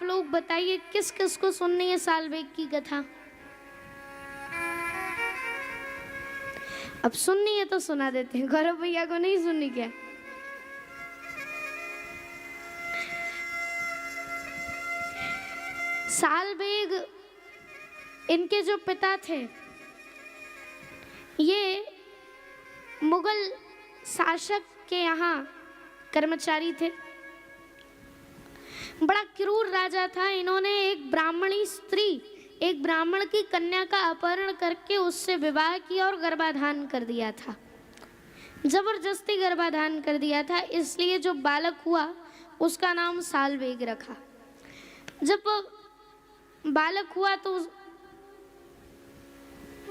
लोग बताइए किस किस को सुननी है साल बेग की कथा? अब सुननी है तो सुना देते हैं, गौरव भैया को नहीं सुननी क्या? साल बेग, इनके जो पिता थे ये मुगल शासक के यहाँ कर्मचारी थे। बड़ा क्रूर राजा था। इन्होंने एक ब्राह्मणी स्त्री, एक ब्राह्मण की कन्या का अपहरण करके उससे विवाह किया और गर्भाधान कर दिया था। जबरदस्ती गर्भाधान कर दिया था, इसलिए जो बालक हुआ उसका नाम साल बेग रखा। जब बालक हुआ तो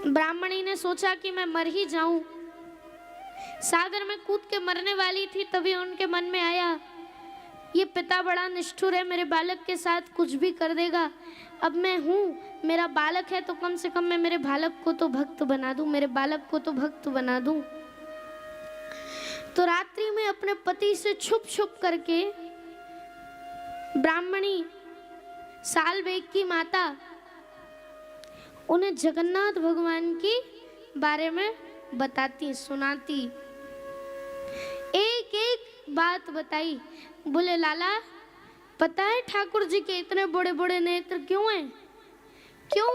ब्राह्मणी ने सोचा कि मैं मर ही जाऊं, सागर में कूद के मरने वाली थी। तभी उनके मन में आया ये पिता बड़ा निष्ठुर है, मेरे बालक के साथ कुछ भी कर देगा। अब मैं हूँ, मेरा बालक है, तो कम से कम मैं मेरे बालक को तो भक्त बना दूं, मेरे बालक को तो भक्त बना दूं। तो रात्रि में अपने पति से छुप छुप करके ब्राह्मणी साल बेग की माता उन्हें जगन्नाथ भगवान की बारे में बताती, सुनाती, एक एक बात बताई। बोले लाला, पता है ठाकुर जी के इतने बड़े बड़े नेत्र क्यों हैं? क्यों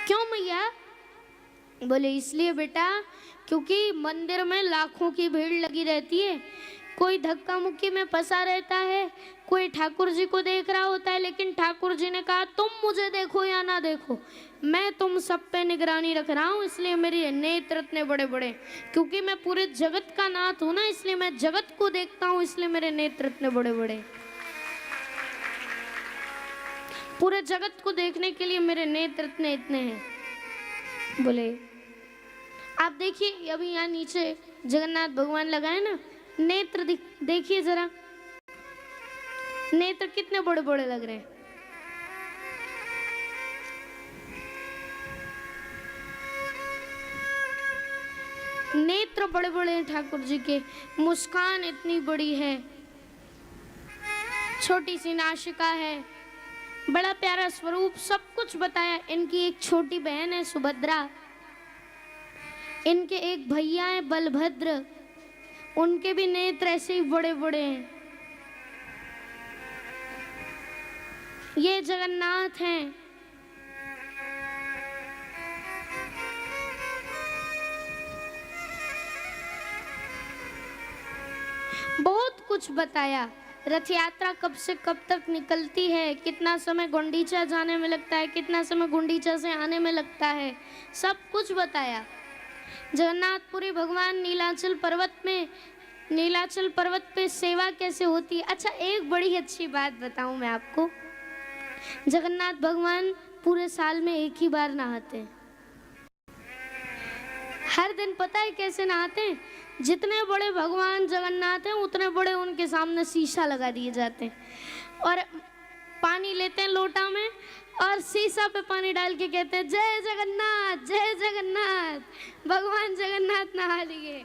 क्यों मैया? बोले इसलिए बेटा, क्योंकि मंदिर में लाखों की भीड़ लगी रहती है, कोई धक्का मुक्की में फंसा रहता है, कोई ठाकुर जी को देख रहा होता है, लेकिन ठाकुर जी ने कहा तुम मुझे देखो या ना देखो, मैं तुम सब पे निगरानी रख रहा हूँ, इसलिए मेरे नेत्र इतने बड़े बड़े, क्योंकि मैं पूरे जगत का नाथ हूँ ना, इसलिए मैं जगत को देखता हूँ, इसलिए मेरे नेत्र इतने बड़े बड़े। पूरे जगत को देखने के लिए मेरे नेत्र इतने इतने हैं। बोले आप देखिए, अभी यहाँ नीचे जगन्नाथ भगवान लगाए ना, नेत्र देखिए जरा, नेत्र कितने बड़े बड़े लग रहे हैं। नेत्र बड़े बड़े हैं ठाकुर जी के, मुस्कान इतनी बड़ी है, छोटी सी नासिका है, बड़ा प्यारा स्वरूप, सब कुछ बताया। इनकी एक छोटी बहन है सुभद्रा, इनके एक भैया है बलभद्र, उनके भी नेत्र ऐसे ही बड़े बड़े हैं। ये जगन्नाथ हैं। बहुत कुछ बताया। रथ यात्रा कब से कब तक निकलती है, कितना समय गुंडीचा जाने में लगता है, कितना समय गुंडीचा से आने में लगता है, सब कुछ बताया। जगन्नाथपुरी भगवान नीलाचल पर्वत पे सेवा कैसे होती है। अच्छा, एक बड़ी अच्छी बात बताऊं मैं आपको, जगन्नाथ भगवान पूरे साल में एक ही बार नहाते हैं। हर दिन पता है कैसे नहाते हैं? जितने बड़े भगवान जगन्नाथ हैं उतने बड़े उनके सामने शीशा लगा दिए जाते हैं और पानी लेते हैं लोटा में और शीशा पे पानी डाल के कहते हैं जय जगन्नाथ, जय जगन्नाथ, भगवान जगन्नाथ नहा लिए।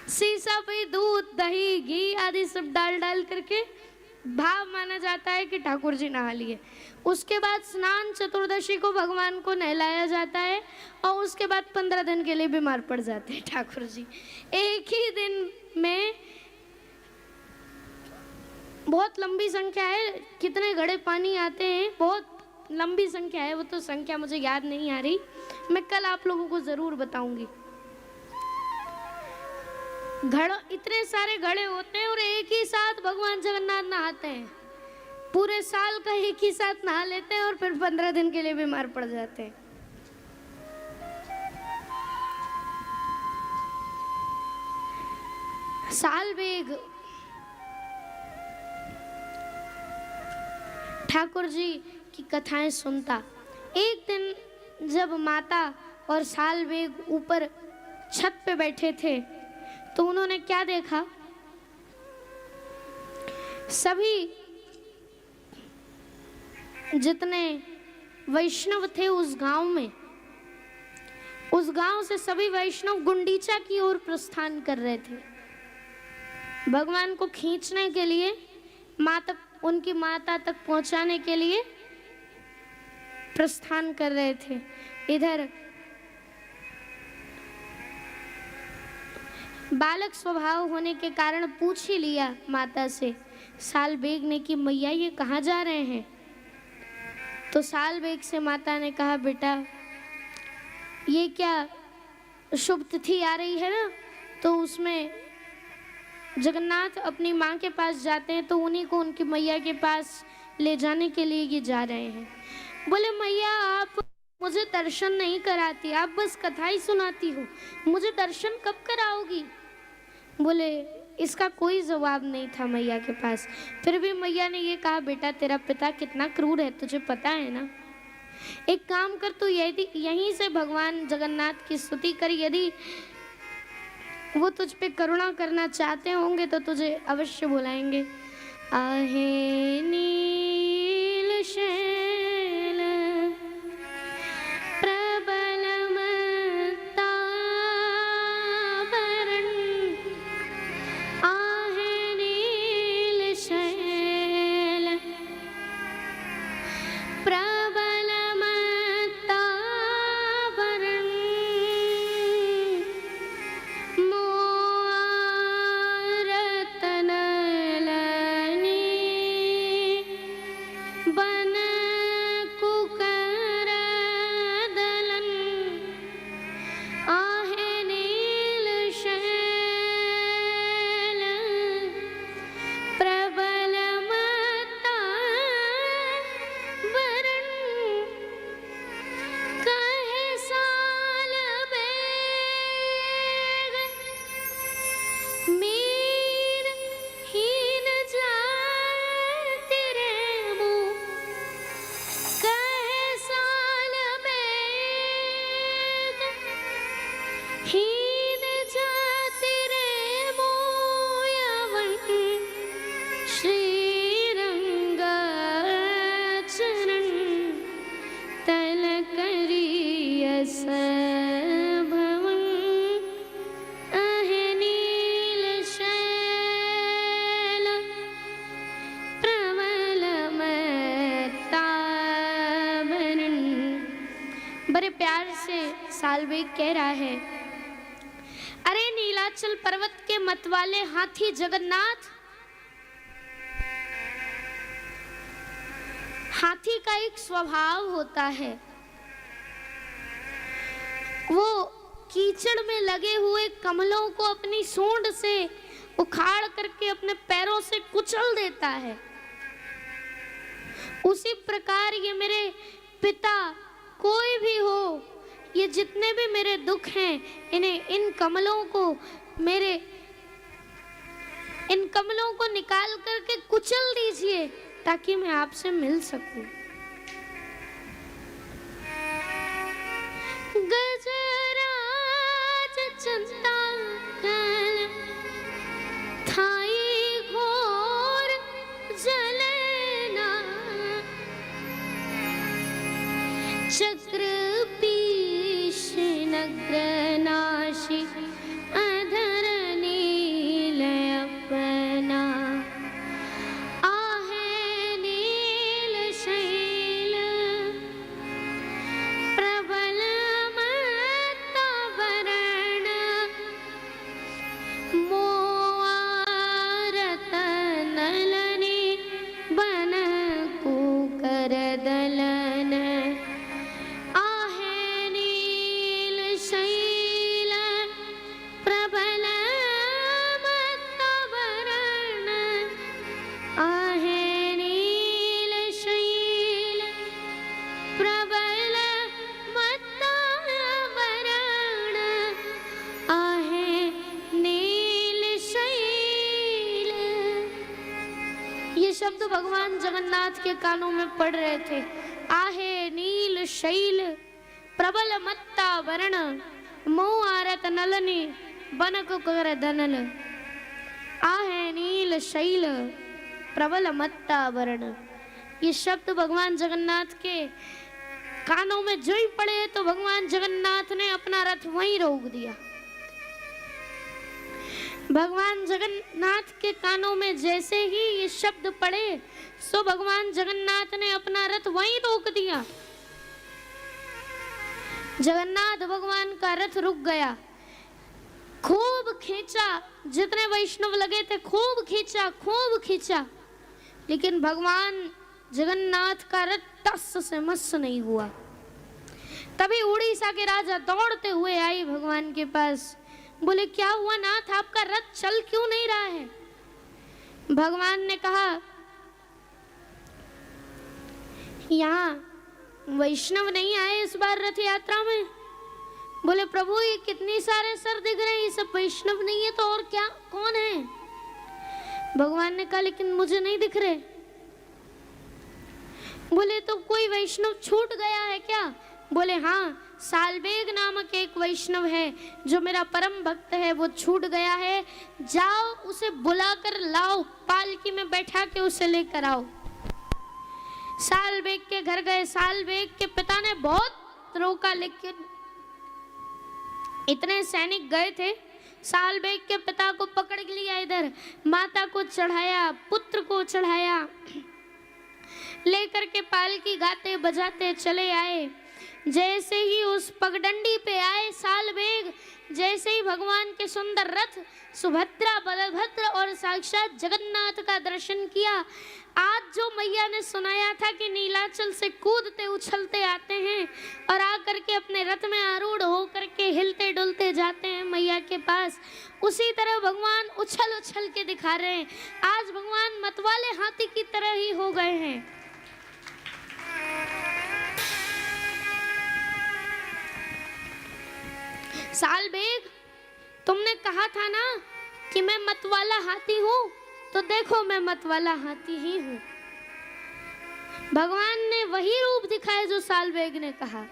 शीशा पे दूध, दही, घी आदि सब डाल डाल करके भाव माना जाता है कि ठाकुर जी नहा लिए। उसके बाद स्नान चतुर्दशी को भगवान को नहलाया जाता है और उसके बाद 15 दिन के लिए बीमार पड़ जाते हैं ठाकुर जी। एक ही दिन में बहुत लंबी संख्या है, कितने घड़े पानी आते हैं, बहुत लंबी संख्या है, वो तो संख्या मुझे याद नहीं आ रही, मैं कल आप लोगों को जरूर बताऊंगी। घड़ों, इतने सारे घड़े होते हैं और एक ही साथ भगवान जगन्नाथ नहाते हैं। पूरे साल का एक ही साथ नहा लेते हैं और फिर 15 दिन के लिए बीमार पड़ जाते हैं। साल बेग ठाकुर जी की कथाएं सुनता। एक दिन जब माता और साल बेग ऊपर छत पे बैठे थे तो उन्होंने क्या देखा, सभी जितने वैष्णव थे उस गांव में, उस गांव से सभी वैष्णव गुंडीचा की ओर प्रस्थान कर रहे थे। भगवान को खींचने के लिए उनकी माता तक पहुंचाने के लिए प्रस्थान कर रहे थे। इधर बालक स्वभाव होने के कारण पूछ ही लिया माता से, साल बेग ने कि मैया ये कहाँ जा रहे हैं? तो साल बेग से माता ने कहा, बेटा ये क्या शुभ तिथि आ रही है ना, तो उसमें जगन्नाथ अपनी माँ के पास जाते हैं, तो उन्हीं को उनकी मैया के पास ले जाने के लिए ये जा रहे हैं। बोले मैया आप मुझे दर्शन नहीं कराती, आप बस कथा ही सुनाती हो, मुझे दर्शन कब कराओगी? बोले इसका कोई जवाब नहीं था मैया के पास। फिर भी मैया ने ये कहा, बेटा तेरा पिता कितना क्रूर है तुझे पता है ना, एक काम कर तू यहीं से भगवान जगन्नाथ की स्तुति कर, यदि वो तुझ पे करुणा करना चाहते होंगे तो तुझे अवश्य बुलाएंगे। आहे नील शैल प्रबल मत्तावरण, आहे नील शैल प्रबल मत्तावरण, बन कुकर दलन, आहे नील शैल प्रबल मत्तावरण, कहे साल बेग मीन हीन जाति रे मुँह, कहे साल बेग हीन जाति रे मुँह, यवन श्रीरंग चरण तल करियस भवन, आहे नील शैल प्रबल मत्तावरण। बड़े प्यार से सालवेग कह रहा है, अरे नीलाचल पर्वत के मतवाले हाथी जगन्नाथ, हाथी का एक स्वभाव होता है, वो कीचड़ में लगे हुए कमलों को अपनी सूंड से उखाड़ करके अपने पैरों से कुचल देता है। उसी प्रकार ये मेरे पिता कोई भी हो, ये जितने भी मेरे दुख हैं, इन्हें इन कमलों को निकाल करके कुचल दीजिए ताकि मैं आपसे मिल सकूं। गजराज चिंता कर थाई घोर जलना, चक्र पीश नग्र नाशी अधर नील अपना, आहे नील शैल प्रबल मत्तावरण, मोआरत नलनी बन कुकर दलन, आहे नील शैल प्रबल मत्तावरण, आहे नील शैल प्रबल मत्तावरण, आहे नील शैल। ये शब्द भगवान जगन्नाथ के कानों में पड़ रहे थे। आहे नील शैल प्रबल मत्तावरण, मोह आरत नलनी बनक कर धनल, आहे नील शैल प्रबल मत्तावरण। ये शब्द भगवान जगन्नाथ के कानों में जो ही पड़े तो भगवान जगन्नाथ ने अपना रथ वहीं रोक दिया। भगवान जगन्नाथ के कानों में जैसे ही ये शब्द पढ़े सो भगवान जगन्नाथ ने अपना रथ वहीं रोक दिया। जगन्नाथ भगवान का रथ रुक गया। खूब खींचा, जितने वैष्णव लगे थे खूब खींचा, लेकिन भगवान जगन्नाथ का रथ टस से मस नहीं हुआ। तभी उड़ीसा के राजा दौड़ते हुए आए भगवान के पास, बोले क्या हुआ नाथ, आपका रथ चल क्यों नहीं रहा है? भगवान ने कहा यहाँ वैष्णव नहीं आए इस बार रथ यात्रा में। बोले प्रभु ये कितने सारे सर दिख रहे हैं, ये सब वैष्णव नहीं है तो और क्या, कौन है? भगवान ने कहा लेकिन मुझे नहीं दिख रहे। बोले तो कोई वैष्णव छूट गया है क्या? बोले हाँ, सालबेग नामक एक वैष्णव है जो मेरा परम भक्त है, वो छूट गया है। जाओ उसे बुलाकर लाओ, पालकी में बैठा के उसे लेकर आओ। सालबेग के घर गए। सालबेग के पिता ने बहुत रोका, लेकिन इतने सैनिक गए थे, सालबेग के पिता को पकड़ लिया, इधर माता को चढ़ाया, पुत्र को चढ़ाया, लेकर के पालकी गाते बजाते चले आए। जैसे ही उस पगडंडी पे आए सालबेग, जैसे ही भगवान के सुंदर रथ सुभद्रा, बलभद्र और साक्षात जगन्नाथ का दर्शन किया। आज जो मैया ने सुनाया था कि नीलाचल से कूदते उछलते आते हैं और आकर के अपने रथ में आरूढ़ होकर के हिलते डुलते जाते हैं मैया के पास, उसी तरह भगवान उछल उछल के दिखा रहे हैं। आज भगवान मतवाले हाथी की तरह ही हो गए हैं। सालबेग, तुमने कहा था ना कि मैं मतवाला हाथी हूं, तो देखो मैं मतवाला हाथी ही हूं। भगवान ने वही रूप दिखाया जो सालबेग ने कहा।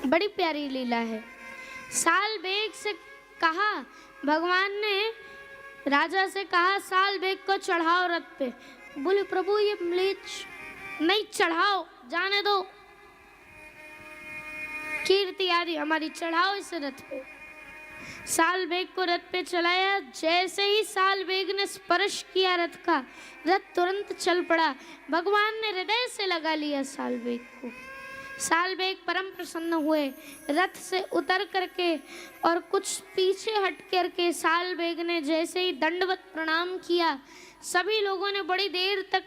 बड़ी प्यारी लीला है। सालबेग से कहा, भगवान ने राजा से कहा सालबेग को चढ़ाओ रथ पे। बोले प्रभु ये म्लेच्छ, नहीं चढ़ाओ, जाने दो, कीर्ति आदि हमारी, चढ़ाओ इसे रथ पे। सालबेग को रथ पे चलाया। जैसे ही सालबेग ने स्पर्श किया रथ का, रथ तुरंत चल पड़ा। भगवान ने हृदय से लगा लिया सालबेग को। सालबेग परम प्रसन्न हुए। रथ से उतर करके और कुछ पीछे हट करके सालबेग ने जैसे ही दंडवत प्रणाम किया, सभी लोगों ने बड़ी देर तक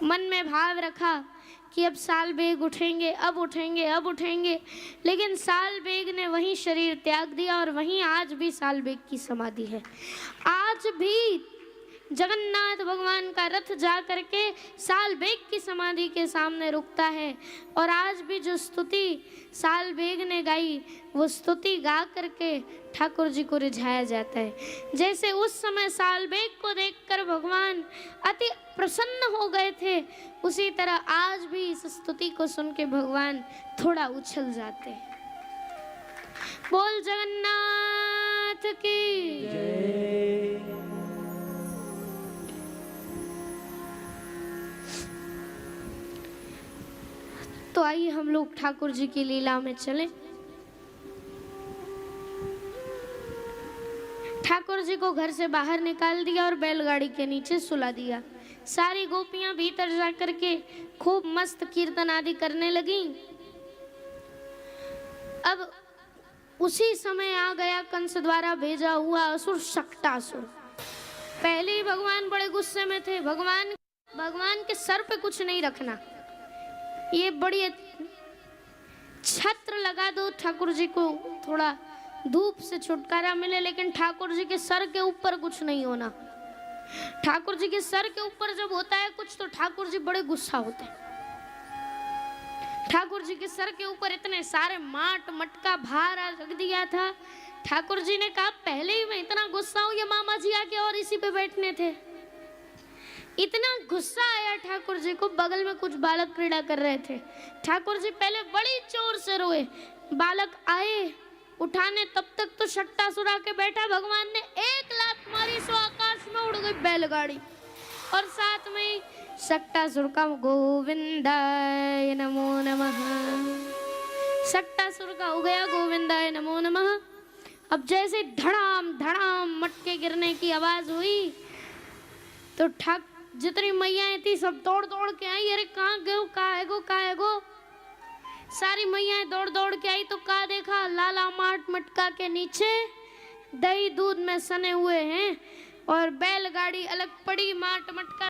मन में भाव रखा कि अब सालबेग उठेंगे, अब उठेंगे, अब उठेंगे, लेकिन सालबेग ने वहीं शरीर त्याग दिया और वहीं आज भी सालबेग की समाधि है। आज भी जगन्नाथ भगवान का रथ जा करके सालबेग की समाधि के सामने रुकता है और आज भी जो स्तुति सालबेग ने गाई वो स्तुति गा करके ठाकुर जी को रिझाया जाता है। जैसे उस समय सालबेग को देखकर भगवान अति प्रसन्न हो गए थे, उसी तरह आज भी इस स्तुति को सुन के भगवान थोड़ा उछल जाते हैं। बोल जगन्नाथ की जय। तो आइए हम लोग ठाकुर जी की लीला में चलें। ठाकुर जी को घर से बाहर निकाल दिया और बैलगाड़ी के नीचे सुला दिया। सारी गोपियां भीतर जाकर के खूब मस्त कीर्तन आदि करने लगी। अब उसी समय आ गया कंस द्वारा भेजा हुआ असुर शक्टासुर। पहले ही भगवान बड़े गुस्से में थे। भगवान के सर पे कुछ नहीं रखना, ये बड़ी छत्र लगा दो, ठाकुर जी को थोड़ा धूप से छुटकारा मिले, लेकिन ठाकुर जी के सर के ऊपर कुछ नहीं होना। ठाकुर जी के सर के ऊपर जब होता है कुछ तो ठाकुर जी बड़े गुस्सा होते हैं। ठाकुर जी के सर के ऊपर इतने सारे माट मटका भार रख दिया था। ठाकुर जी ने कहा पहले ही मैं इतना गुस्सा हूं, ये मामा जी आके और इसी पे बैठने थे। इतना गुस्सा आया ठाकुर जी को, बगल में कुछ बालक क्रीड़ा कर रहे थे। ठाकुर जी पहले बड़ी जोर से रोए, बालक आए उठाने, तब तक तो शट्टासुर आके बैठा। भगवान ने एक लात मारी सो आकाश में उड़ गई बैलगाड़ी, और साथ में शट्टासुर का गोविंदाय नमो नमः, शट्टासुर का हो गया गोविंदाय नमो नमः। अब जैसे धड़ाम धड़ाम मटके गिरने की आवाज हुई तो जितनी मैयाएं थी सब दौड़ दौड़ के आई। अरे कहाँ गए, कहाँ है गो। सारी मैयाएं दौड़ दौड़ के आई तो कहा देखा, लाला माट मटका के नीचे दही दूध में सने हुए हैं और बैलगाड़ी अलग पड़ी, माट मटका